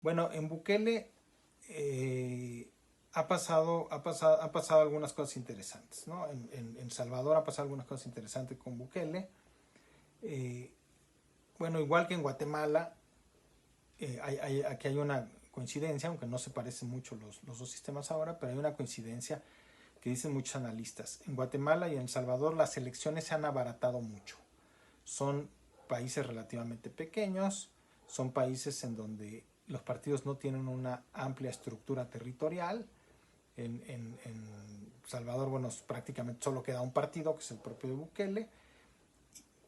Bueno, en Bukele ha pasado algunas cosas interesantes, ¿no? En Salvador ha pasado algunas cosas interesantes con Bukele. Eh, bueno, igual que en Guatemala, aquí hay una coincidencia, aunque no se parecen mucho los dos sistemas ahora, pero hay una coincidencia que dicen muchos analistas. En Guatemala y en El Salvador las elecciones se han abaratado mucho. Son países relativamente pequeños, son países en donde los partidos no tienen una amplia estructura territorial. En Salvador, bueno, prácticamente solo queda un partido, que es el propio de Bukele,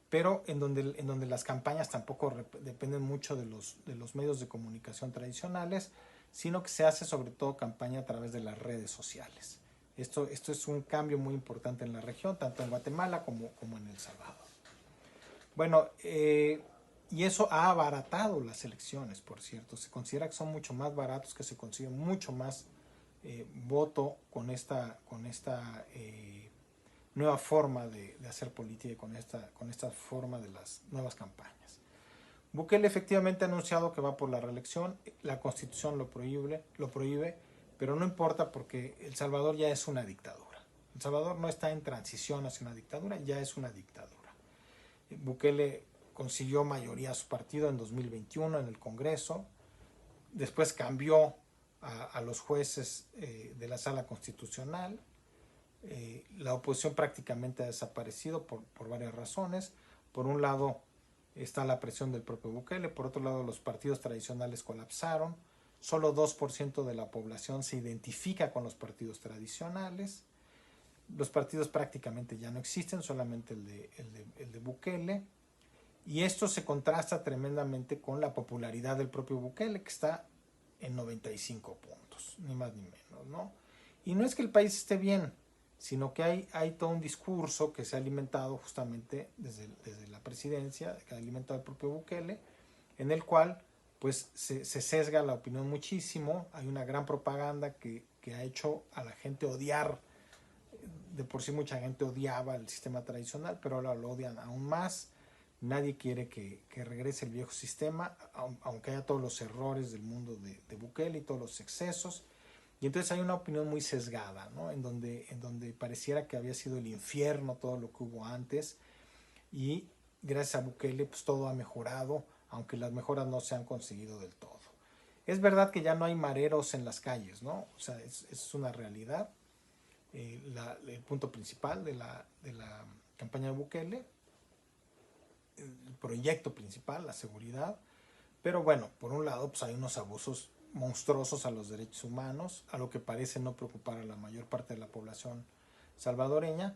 pero en donde las campañas tampoco dependen mucho de los medios de comunicación tradicionales, sino que se hace sobre todo campaña a través de las redes sociales. Esto es un cambio muy importante en la región, tanto en Guatemala como en El Salvador. Bueno, y eso ha abaratado las elecciones, por cierto. Se considera que son mucho más baratos, que se consigue mucho más voto con esta nueva forma de hacer política y con esta forma de las nuevas campañas. Bukele efectivamente ha anunciado que va por la reelección, la constitución lo prohíbe, pero no importa porque El Salvador ya es una dictadura. El Salvador no está en transición hacia una dictadura, ya es una dictadura. Bukele consiguió mayoría a su partido en 2021 en el Congreso, después cambió a los jueces de la Sala Constitucional. La oposición prácticamente ha desaparecido por varias razones. Por un lado está la presión del propio Bukele, por otro lado los partidos tradicionales colapsaron, solo 2% de la población se identifica con los partidos tradicionales, los partidos prácticamente ya no existen, solamente el de Bukele, y esto se contrasta tremendamente con la popularidad del propio Bukele, que está en 95 puntos, ni más ni menos, ¿no? Y no es que el país esté bien, sino que hay todo un discurso que se ha alimentado justamente desde la presidencia, que ha alimentado el propio Bukele, en el cual pues se sesga la opinión muchísimo, hay una gran propaganda que ha hecho a la gente odiar, de por sí mucha gente odiaba el sistema tradicional, pero ahora lo odian aún más. Nadie quiere que regrese el viejo sistema, aunque haya todos los errores del mundo de Bukele y todos los excesos. Y entonces hay una opinión muy sesgada, ¿no? En donde pareciera que había sido el infierno todo lo que hubo antes. Y gracias a Bukele, pues todo ha mejorado, aunque las mejoras no se han conseguido del todo. Es verdad que ya no hay mareros en las calles, ¿no? O sea, es una realidad. El punto principal de la campaña de Bukele, el proyecto principal, la seguridad. Pero bueno, por un lado, pues hay unos abusos monstruosos a los derechos humanos, a lo que parece no preocupar a la mayor parte de la población salvadoreña.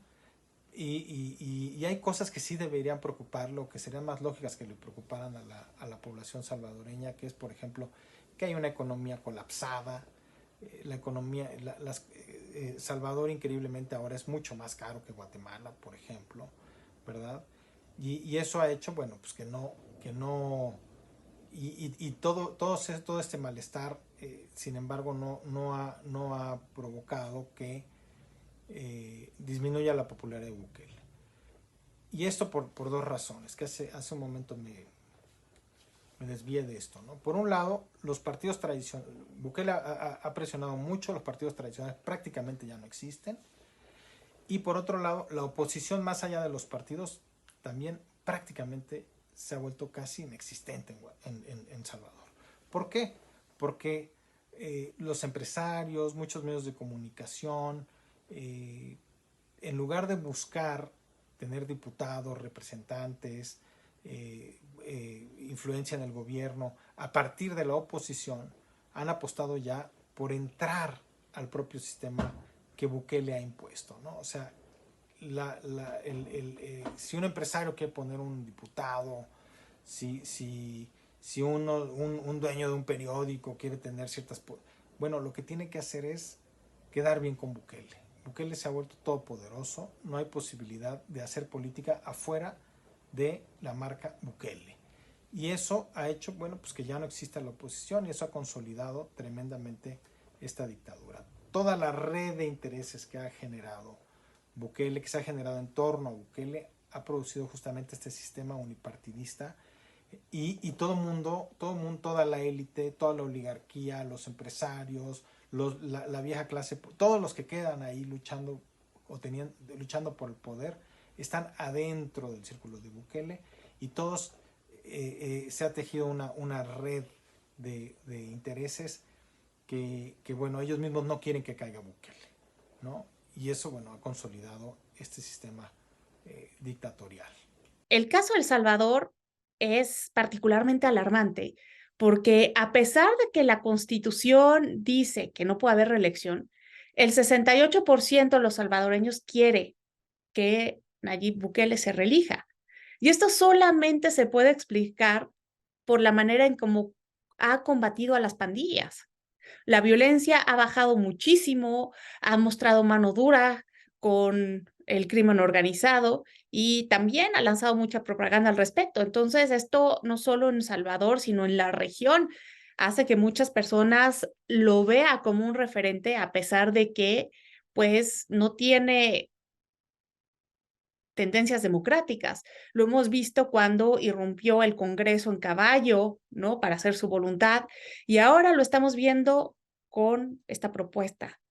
Y hay cosas que sí deberían preocuparlo, que serían más lógicas que le preocuparan a la población salvadoreña, que es, por ejemplo, que hay una economía colapsada. La economía, Salvador increíblemente ahora es mucho más caro que Guatemala, por ejemplo, ¿verdad? Y eso ha hecho, bueno, pues que no, y todo este malestar, sin embargo, no ha provocado que disminuya la popularidad de Bukele. Y esto por dos razones, que hace un momento me desvié de esto, ¿no? Por un lado, los partidos tradicionales, Bukele ha presionado mucho, los partidos tradicionales prácticamente ya no existen, y por otro lado, la oposición más allá de los partidos también prácticamente se ha vuelto casi inexistente en Salvador. ¿Por qué? Porque los empresarios, muchos medios de comunicación, en lugar de buscar tener diputados, representantes, influencia en el gobierno, a partir de la oposición, han apostado ya por entrar al propio sistema que Bukele ha impuesto, ¿no? O sea, si un empresario quiere poner un diputado, si un dueño de un periódico quiere tener ciertas... Bueno, lo que tiene que hacer es quedar bien con Bukele. Bukele se ha vuelto todopoderoso, no hay posibilidad de hacer política afuera de la marca Bukele. Y eso ha hecho, bueno, pues que ya no exista la oposición y eso ha consolidado tremendamente esta dictadura. Toda la red de intereses que ha generado Bukele, que se ha generado en torno a Bukele, ha producido justamente este sistema unipartidista Y todo mundo, toda la élite, toda la oligarquía, los empresarios, la vieja clase, todos los que quedan ahí luchando luchando por el poder, están adentro del círculo de Bukele y todos se ha tejido una red de intereses bueno, ellos mismos no quieren que caiga Bukele, ¿no? Y eso, bueno, ha consolidado este sistema dictatorial. El caso de El Salvador es particularmente alarmante porque a pesar de que la Constitución dice que no puede haber reelección, el 68% de los salvadoreños quiere que Nayib Bukele se reelija. Y esto solamente se puede explicar por la manera en cómo ha combatido a las pandillas. La violencia ha bajado muchísimo, ha mostrado mano dura con el crimen organizado y también ha lanzado mucha propaganda al respecto. Entonces, esto no solo en El Salvador, sino en la región, hace que muchas personas lo vean como un referente a pesar de que, pues, no tiene tendencias democráticas. Lo hemos visto cuando irrumpió el Congreso en caballo, ¿no? Para hacer su voluntad. Y ahora lo estamos viendo con esta propuesta